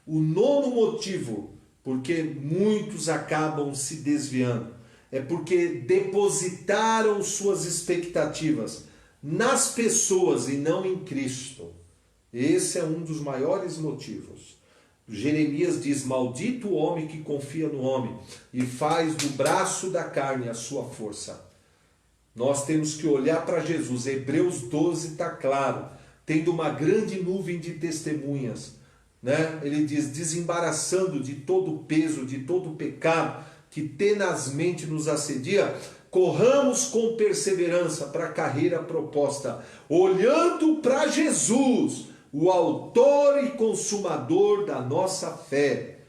O nono motivo porque muitos acabam se desviando é porque depositaram suas expectativas nas pessoas e não em Cristo. Esse é um dos maiores motivos. Jeremias diz: maldito o homem que confia no homem e faz do braço da carne a sua força. Nós temos que olhar para Jesus. Hebreus 12 está claro, tendo uma grande nuvem de testemunhas, né? Ele diz: desembaraçando de todo o peso, de todo o pecado que tenazmente nos assedia, corramos com perseverança para a carreira proposta, olhando para Jesus, o autor e consumador da nossa fé.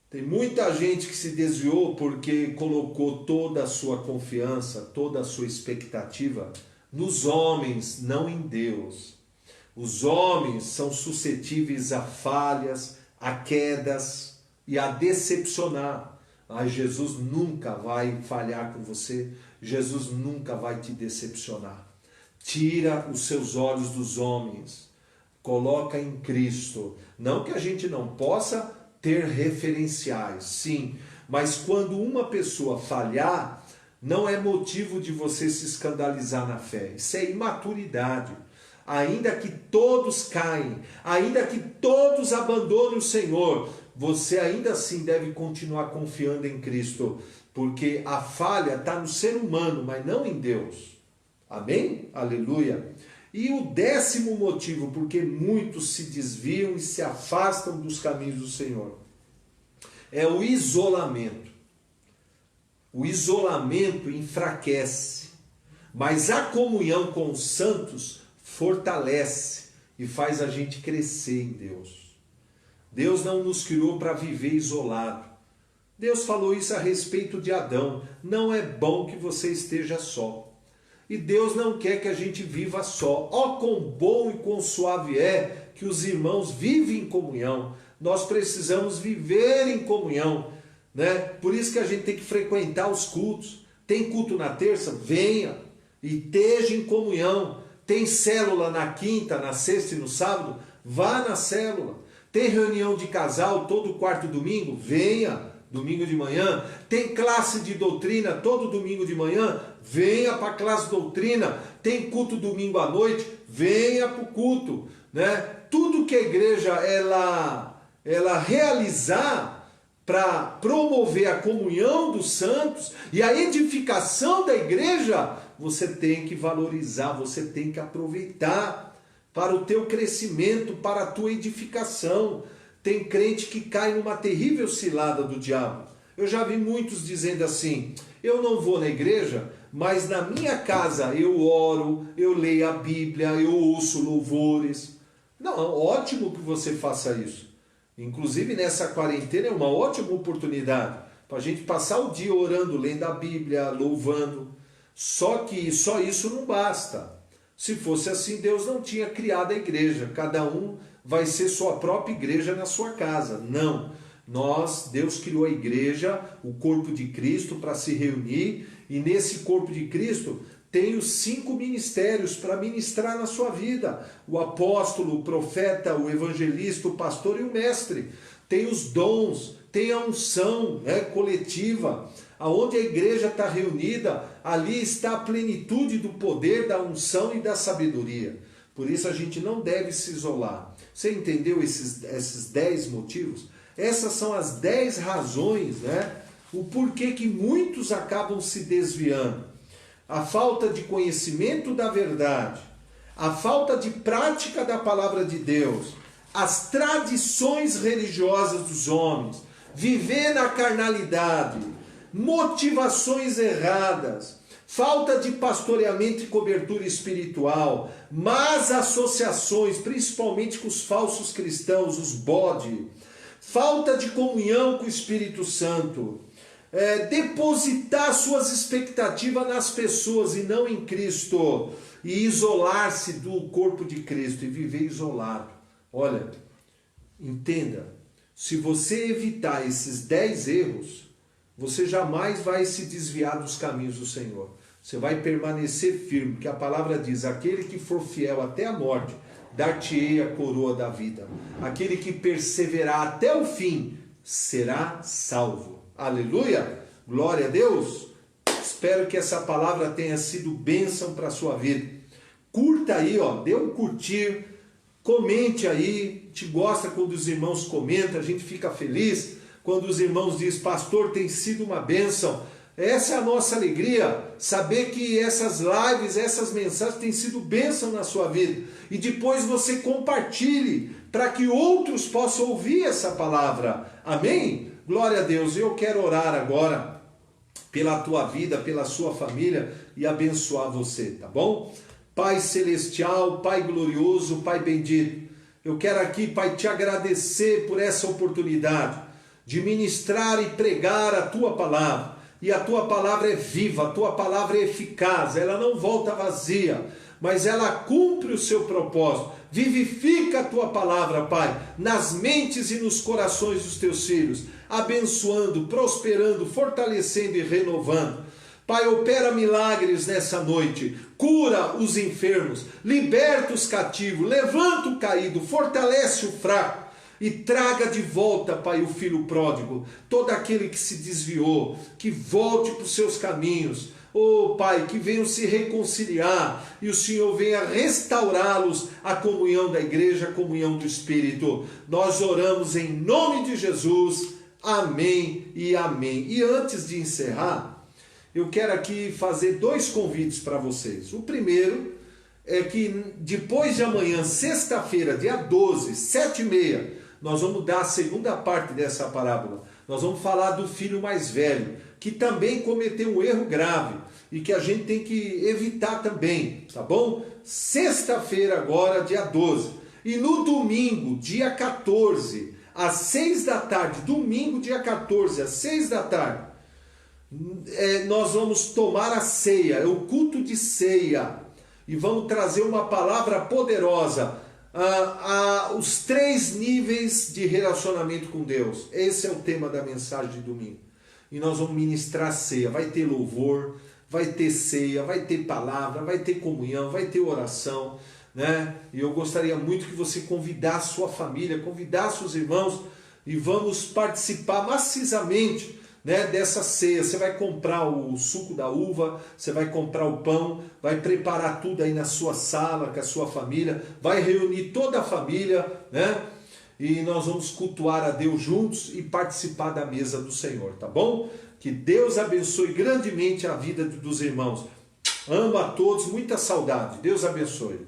Tem muita gente que se desviou porque colocou toda a sua confiança, toda a sua expectativa nos homens, não em Deus. Os homens são suscetíveis a falhas, a quedas e a decepcionar. Mas Jesus nunca vai falhar com você, Jesus nunca vai te decepcionar. Tira os seus olhos dos homens, coloca em Cristo. Não que a gente não possa ter referenciais, sim, mas quando uma pessoa falhar, não é motivo de você se escandalizar na fé. Isso é imaturidade. Ainda que todos caem, ainda que todos abandonem o Senhor, você ainda assim deve continuar confiando em Cristo, porque a falha está no ser humano, mas não em Deus. Amém? Aleluia. E o 10º motivo, porque muitos se desviam e se afastam dos caminhos do Senhor, é o isolamento. O isolamento enfraquece, mas a comunhão com os santos fortalece e faz a gente crescer em Deus. Deus não nos criou para viver isolado. Deus falou isso a respeito de Adão. Não é bom que você esteja só. E Deus não quer que a gente viva só. Ó, quão bom e quão suave é que os irmãos vivem em comunhão. Nós precisamos viver em comunhão, né? Por isso que a gente tem que frequentar os cultos. Tem culto na terça? Venha e esteja em comunhão. Tem célula na quinta, na sexta e no sábado? Vá na célula. Tem reunião de casal todo quarto domingo? Venha, domingo de manhã. Tem classe de doutrina todo domingo de manhã? Venha para a classe de doutrina. Tem culto domingo à noite? Venha para o culto, né? Tudo que a igreja ela realizar para promover a comunhão dos santos e a edificação da igreja, você tem que valorizar, você tem que aproveitar para o teu crescimento, para a tua edificação. Tem crente que cai numa terrível cilada do diabo. Eu já vi muitos dizendo assim: eu não vou na igreja, mas na minha casa eu oro, eu leio a Bíblia, eu ouço louvores. Não, é ótimo que você faça isso. Inclusive nessa quarentena é uma ótima oportunidade para a gente passar o dia orando, lendo a Bíblia, louvando. Só que só isso não basta. Se fosse assim, Deus não tinha criado a igreja. Cada um vai ser sua própria igreja na sua casa. Não. Deus criou a igreja, o corpo de Cristo, para se reunir. E nesse corpo de Cristo tem os 5 ministérios para ministrar na sua vida. O apóstolo, o profeta, o evangelista, o pastor e o mestre. Tem os dons, tem a unção, né, coletiva. Aonde a igreja está reunida, ali está a plenitude do poder, da unção e da sabedoria. Por isso a gente não deve se isolar. Você entendeu esses 10 motivos? Essas são as 10 razões, né? O porquê que muitos acabam se desviando. A falta de conhecimento da verdade, a falta de prática da palavra de Deus, as tradições religiosas dos homens, viver na carnalidade, motivações erradas, falta de pastoreamento e cobertura espiritual, más associações, principalmente com os falsos cristãos, os bode, falta de comunhão com o Espírito Santo, depositar suas expectativas nas pessoas e não em Cristo, e isolar-se do corpo de Cristo e viver isolado. Olha, entenda, se você evitar esses 10 erros, você jamais vai se desviar dos caminhos do Senhor. Você vai permanecer firme, porque a palavra diz, aquele que for fiel até a morte, dar-te-ei a coroa da vida. Aquele que perseverar até o fim, será salvo. Aleluia! Glória a Deus! Espero que essa palavra tenha sido bênção para a sua vida. Curta aí, dê um curtir, comente aí. Te gosta quando os irmãos comentam, a gente fica feliz quando os irmãos dizem, pastor, tem sido uma bênção. Essa é a nossa alegria, saber que essas lives, essas mensagens têm sido bênção na sua vida. E depois você compartilhe para que outros possam ouvir essa palavra. Amém? Glória a Deus. Eu quero orar agora pela tua vida, pela sua família e abençoar você, tá bom? Pai celestial, Pai glorioso, Pai bendito, eu quero aqui, Pai, te agradecer por essa oportunidade de ministrar e pregar a tua palavra. E a tua palavra é viva, a tua palavra é eficaz, ela não volta vazia, mas ela cumpre o seu propósito. Vivifica a tua palavra, Pai, nas mentes e nos corações dos teus filhos, abençoando, prosperando, fortalecendo e renovando. Pai, opera milagres nessa noite, cura os enfermos, liberta os cativos, levanta o caído, fortalece o fraco. E traga de volta, Pai, o filho pródigo, todo aquele que se desviou, que volte para os seus caminhos. Oh, Pai, que venham se reconciliar e o Senhor venha restaurá-los à comunhão da igreja, à comunhão do Espírito. Nós oramos em nome de Jesus. Amém e amém. E antes de encerrar, eu quero aqui fazer 2 convites para vocês. O primeiro é que depois de amanhã, sexta-feira, dia 12, 7h30, nós vamos dar a segunda parte dessa parábola. Nós vamos falar do filho mais velho, que também cometeu um erro grave e que a gente tem que evitar também, tá bom? Sexta-feira agora, dia 12. E no domingo, dia 14, às 6 da tarde, domingo, dia 14, às 6 da tarde, nós vamos tomar a ceia, é o culto de ceia, e vamos trazer uma palavra poderosa, os 3 níveis de relacionamento com Deus. Esse é o tema da mensagem de domingo. E nós vamos ministrar ceia, vai ter louvor, vai ter ceia, vai ter palavra, vai ter comunhão, vai ter oração, né? E eu gostaria muito que você convidasse sua família, convidasse os irmãos, e vamos participar maciçamente, né, dessa ceia. Você vai comprar o suco da uva, você vai comprar o pão, vai preparar tudo aí na sua sala com a sua família, vai reunir toda a família, né? E nós vamos cultuar a Deus juntos e participar da mesa do Senhor, tá bom? Que Deus abençoe grandemente a vida dos irmãos. Amo a todos, muita saudade. Deus abençoe.